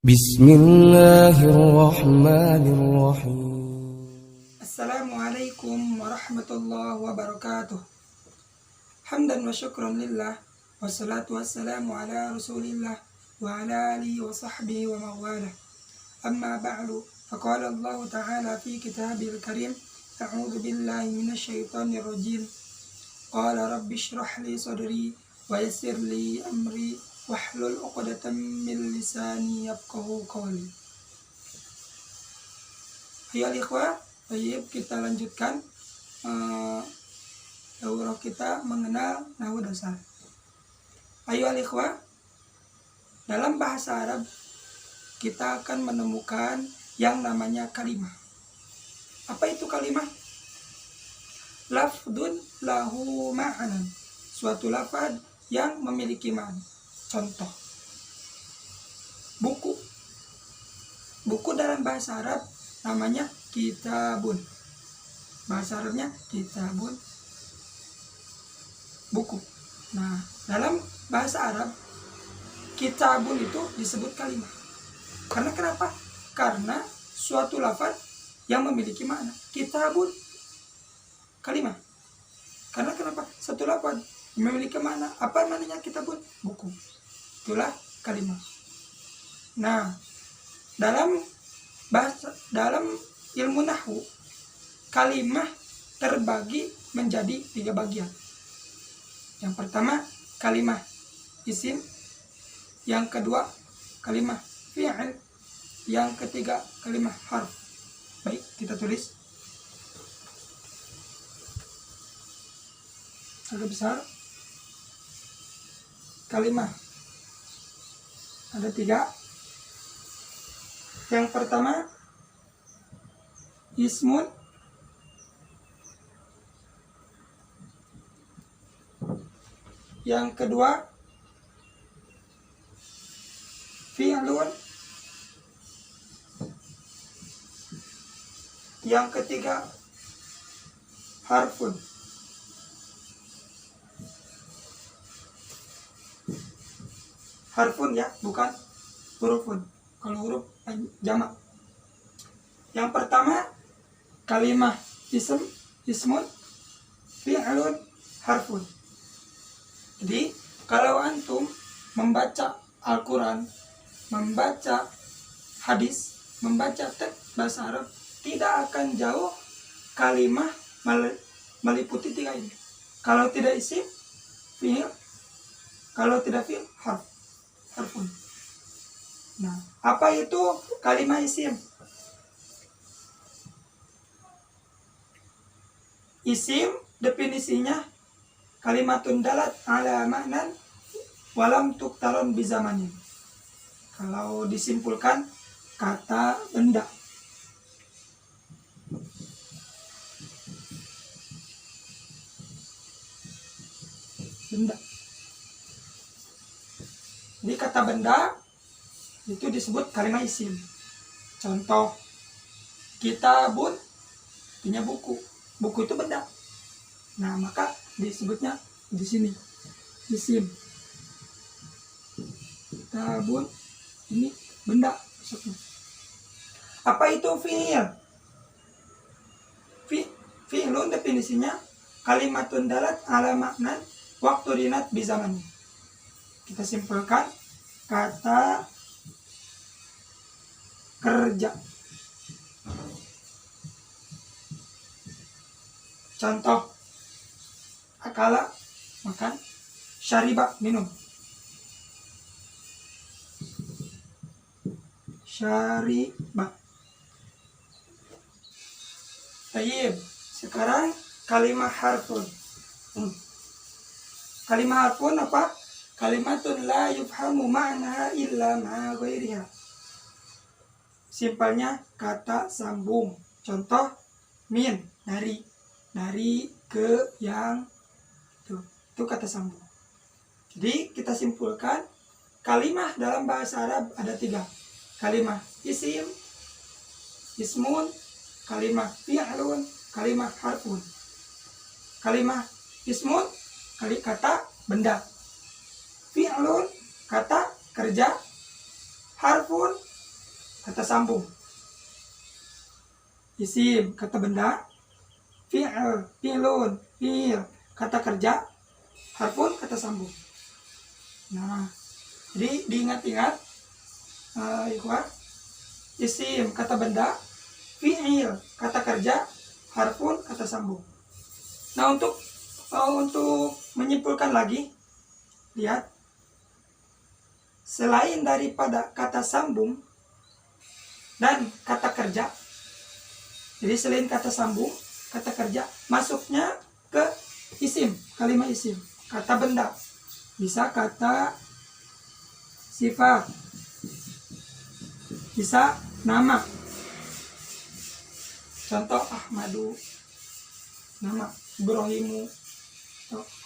Bismillahirrahmanirrahim. Assalamualaikum warahmatullahi wabarakatuh. Hamdan wa syukran lillah, wassalatu wassalamu ala rasulillah wa ala alihi wa sahbihi wa mawalah. Amma ba'du, faqala Allah ta'ala fi kitabil karim, a'udhu billahi minasyaitanir rajim. Qala rabbi shrah li sadri wa yassir li amri wahlul 'uqdatam min lisani yafqahu qawli. Ayo ikhwah, kita lanjutkan daurah kita mengenal nahwu dasar. Ayo ikhwah, dalam bahasa Arab kita akan menemukan yang namanya kalimah. Apa itu kalimah? Lafdun lahu ma'anan, suatu lafaz yang memiliki makna. Contoh, buku. Buku dalam bahasa Arab namanya kitabun. Bahasa Arabnya kitabun, buku. Nah, dalam bahasa Arab kitabun itu disebut kalimah. Karena kenapa? Karena suatu lafaz yang memiliki makna. Kitabun, kalimah. Karena kenapa? Satu lafaz memiliki makna. Apa maknanya kitabun? Buku. Itulah kalimah. Nah, dalam ilmu nahwu, kalimah terbagi menjadi 3 bagian. Yang pertama kalimah isim, yang kedua kalimah fi'il, yang ketiga kalimah harf. Baik, kita tulis agak besar. Kalimah ada 3. Yang pertama ismun, yang kedua fi'lun, yang ketiga harfun. Harfun ya, bukan hurufun. Kalau huruf jamak. Yang pertama kalimah ismun, fi'lun, harfun. Jadi kalau antum membaca Al-Quran, membaca hadis, membaca teks bahasa Arab, tidak akan jauh kalimah meliputi 3 ini. Kalau tidak isim, fi'il. Kalau tidak fi'il, harfun. Nah, apa itu kalimah isim? Isim definisinya kalimatun dalat ala ma'nan walam tuktaron bizamanin. Kalau disimpulkan, kata benda. Benda. Jadi kata benda itu disebut kalimah isim. Contoh, kitabun artinya buku. Buku itu benda. Nah, maka disebutnya di sini isim. Kitabun ini benda maksudnya. Apa itu fi'il? Fi'ilun definisinya kalimatun dalat ala maknan waktu rinat bizamani. Kita simpulkan, kata kerja. Contoh, akala makan, syariba minum. Syariba. Baik, sekarang kalimah harfun. Kalimah harfun apa? Kalimatun la yufhamu ma'naha illa ma'a ghairiha. Simpelnya kata sambung. Contoh, min, dari ke yang. Itu kata sambung. Jadi kita simpulkan, kalimah dalam bahasa Arab ada 3. Kalimah isim, ismun, kalimah fi'lun, kalimah harfun. Kalimah ismun, kata benda. Fi'lun, kata kerja. Harfun, kata sambung. Isim, kata benda. Fi'il, fi'lun, fi'il, kata kerja. Harfun, kata sambung. Nah, jadi diingat-ingat, ikhwah. Isim, kata benda. Fi'il, kata kerja. Harfun, kata sambung. Nah, untuk menyimpulkan lagi, lihat. Selain daripada kata sambung dan kata kerja, jadi selain kata sambung, kata kerja, masuknya ke isim, kalimat isim, kata benda, bisa kata sifat, bisa nama. Contoh Ahmadu, nama Ibrahimu,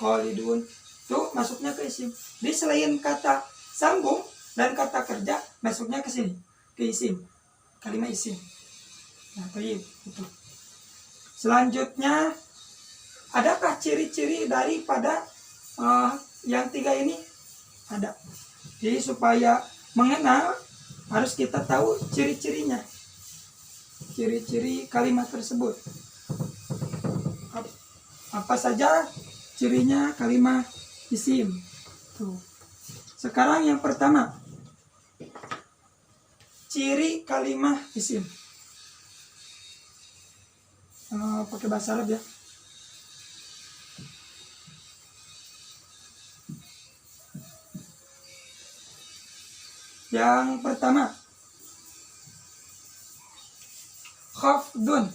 Khalidun, itu masuknya ke isim. Jadi selain kata sambung dan kata kerja, masuknya ke sini, ke isim, kalimat isim. Nah, itu. Selanjutnya, adakah ciri-ciri daripada yang tiga ini? Ada. Jadi supaya mengenal, harus kita tahu ciri-cirinya, ciri-ciri kalimat tersebut. Apa saja cirinya kalimat isim? Tuh. Sekarang yang pertama, ciri kalimat isim. Pakai bahasa Arab ya. Yang pertama, khafdun.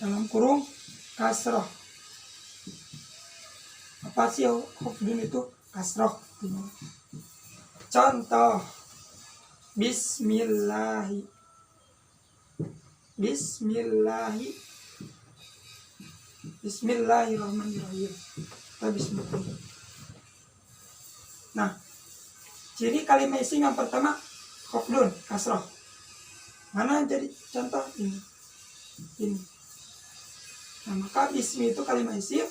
Dalam kurung kasroh. Apa sih khafdun itu? Kasroh. Contoh, Bismillahi. Bismillahirrahmanirrahim. Bismillah. Nah, ciri kalimat isim yang pertama, khafdun, kasroh. Mana jadi contoh ini? Nah, maka bismi itu kalimat isim.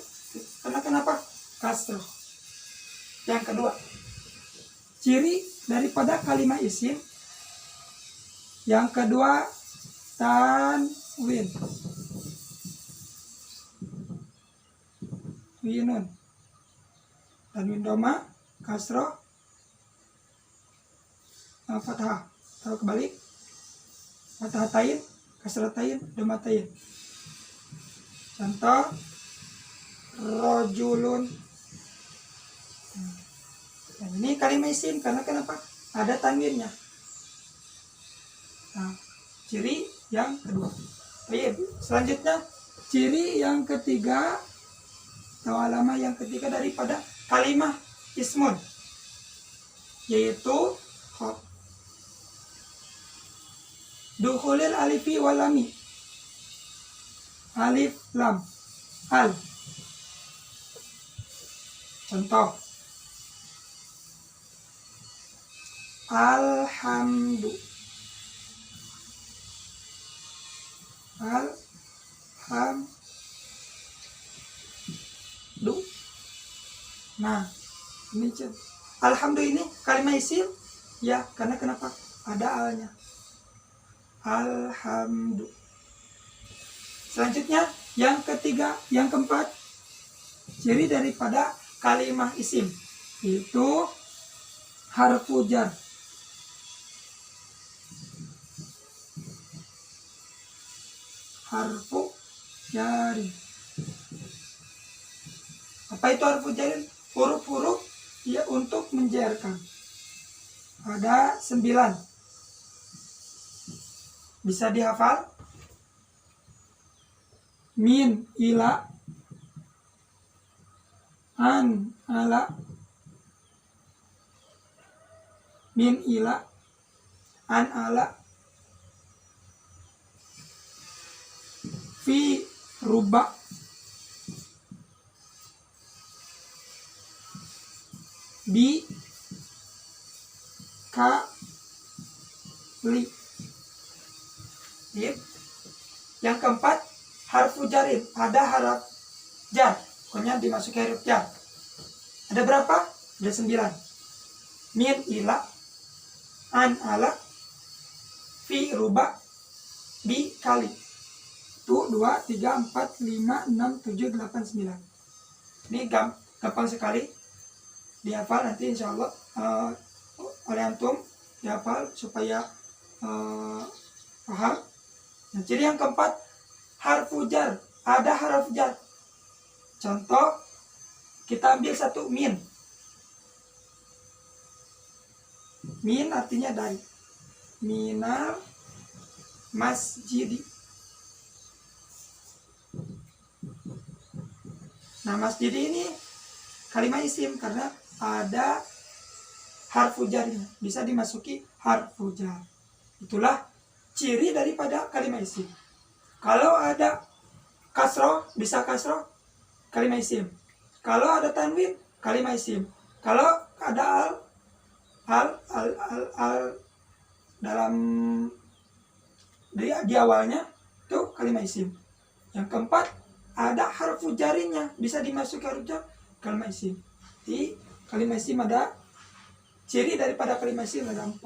Karena kenapa? Kasroh. Yang kedua, ciri daripada kalimat isim. Yang kedua, tanwin. Winun. Tanwin doma, kasroh, fathah. Tahu kebalik. Fathah tain, kasroh tain, doma tain. Contoh, rojulun. Nah, ini kalimat isim karena kenapa? Ada tanwinnya. Nah, ciri yang kedua. Baik, selanjutnya ciri yang ketiga atau alamat yang ketiga daripada kalimat ismun, yaitu dukhulil alifi wal lami. Alif lam al. Contoh, alhamdu. Nah, ini alhamdu ini kalimat isim ya, karena kenapa? Ada alnya. Alhamdu. Selanjutnya yang ketiga, yang keempat, ciri daripada kalimat isim itu harfu jar. Harfu jari. Apa itu harfu jari? Huruf-huruf ya untuk menjarkan. Ada 9. Bisa dihafal? Min, ila, an, ala, min, ila, an, ala, fi, ruba, bi, ka, li. Yang keempat, harfu jarin. Ada harap jar, pokoknya dimasuki huruf jar. Ada berapa? Ada 9. Min ila, an ala, fi ruba, bi kali. Tuh 2, 3, 4, 5, 6, 7, 8, 9. Ini gampang sekali dihafal, nanti insya Allah oleh antum dihafal supaya paham. Nah, ciri yang keempat, harfu jar. Ada huruf jar. Contoh, kita ambil satu min. Min artinya dari. Minal masjidi. Nah, masjid ini kalimat isim karena ada harfu jarnya, bisa dimasuki harfu jar. Itulah ciri daripada kalimat isim. Kalau ada kasroh, bisa kasroh, kalimat isim. Kalau ada tanwin, kalimat isim. Kalau ada al dalam di awalnya, itu kalimat isim. Yang keempat, ada harfu jarinya, bisa dimasuki harfu jar, kalimat isim. Di kalimat isim ada ciri daripada kalimat isim ada 4.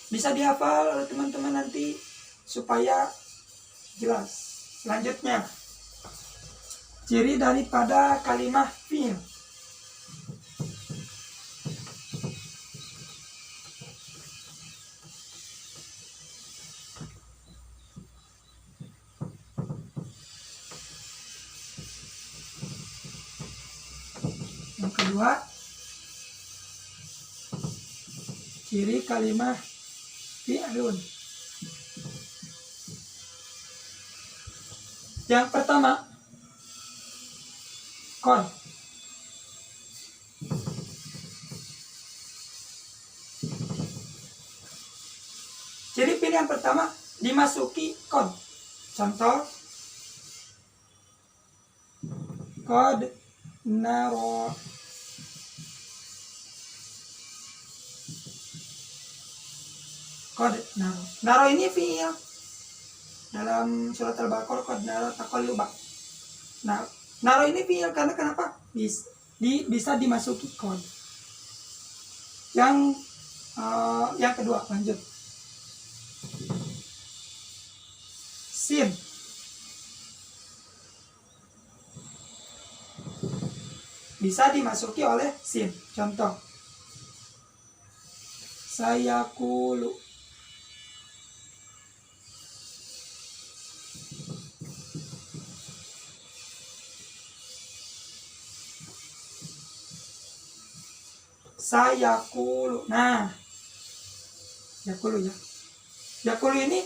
Bisa dihafal oleh teman-teman nanti supaya jelas. Selanjutnya, ciri daripada kalimat fi'il. Yang kedua, ciri kalimat fi'lun. Yang pertama, kon. Ciri fi'il yang pertama dimasuki kon. Contoh, qad naro. Qad naro. Naro ini fi'il. Dalam surat Al-Baqarah, qad naro taqalluba. Nah, naro ini fi'il karena kenapa? Bisa dimasuki kon. Yang kedua, lanjut. Sin. Bisa dimasuki oleh sin. Contoh, sayaqulu. Sayaqulu. Nah, yaqulu ya. Yaqulu ini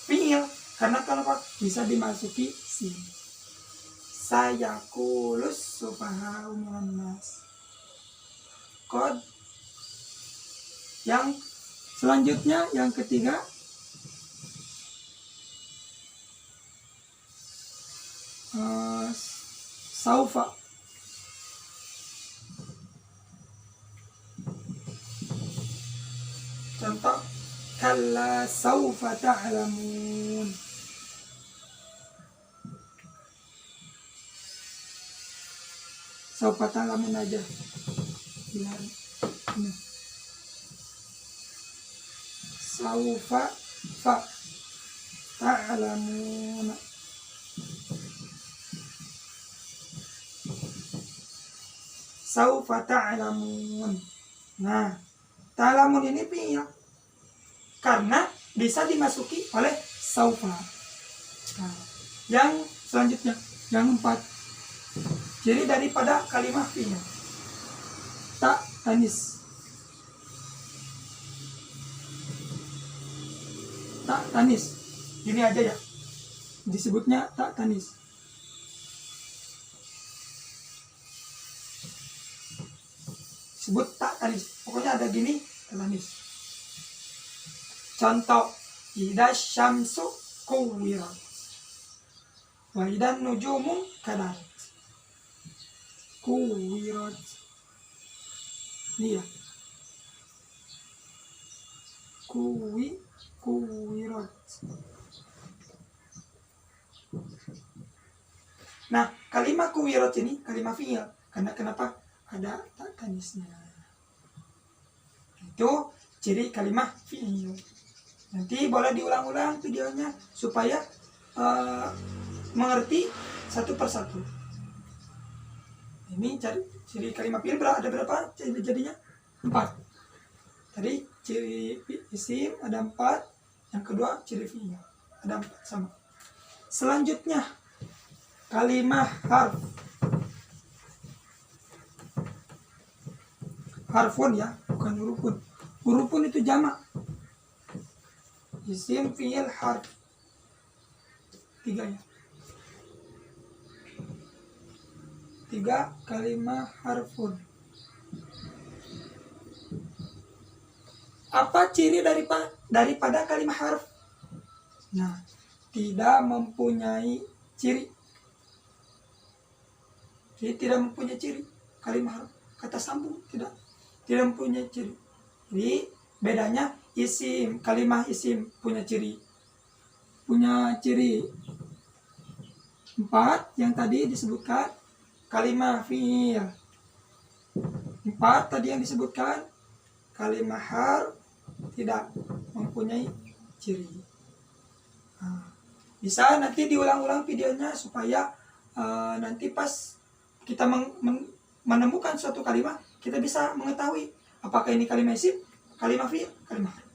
fi'il karena kenapa? Bisa dimasuki sin. Sayaqulus sufaha'u minan nas. Qad. Yang selanjutnya, yang ketiga, saufa. Contoh, kalla saufa ta'lamun. Saufa ta'lamun aja. Biar ini. Saufa fa ta'lamun. Saufa ta'lamun. Nah, ta'lamun ini fi'il karena bisa dimasuki oleh saufa. Nah, yang selanjutnya, yang 4, ciri daripada kalimat fi'il. Tak tanis. Tak tanis. Gini aja ya. Disebutnya tak tanis. Sebut tak tanis. Pokoknya ada gini, tanis. Contoh, idza syamsu kuwirat wa idan nujumu kadarat. Kuwirat. Ini ya. Kuwirat. Nah, kalimat kuwirat ini kalimat fi'il Karena kenapa? Ada tak tanisnya. Itu ciri kalimah fi'il. Nanti boleh diulang-ulang videonya supaya mengerti satu persatu. Ini ciri kalimah fi'il ada berapa jadinya? 4. Tadi ciri isim ada 4. Yang kedua ciri fi'il ada 4 sama. Selanjutnya kalimah harf. Harfun ya, bukan hurufun. Hurufun itu jamak. Isim, fi'il, harf. 3 ya. 3 kalimah harfun. Apa ciri daripada kalimah harf? Nah, tidak mempunyai ciri. Jadi tidak mempunyai ciri. Kalimah harf, kata sambung tidak mempunyai ciri. Jadi bedanya isim, kalimah isim punya ciri 4 yang tadi disebutkan. Kalimah fi'il 4 tadi yang disebutkan. Kalimah harf tidak mempunyai ciri. Bisa nanti diulang-ulang videonya supaya nanti pas kita menemukan suatu kalimat, kita bisa mengetahui apakah ini kalimah isim, kalimah fi'il, kalimah harf.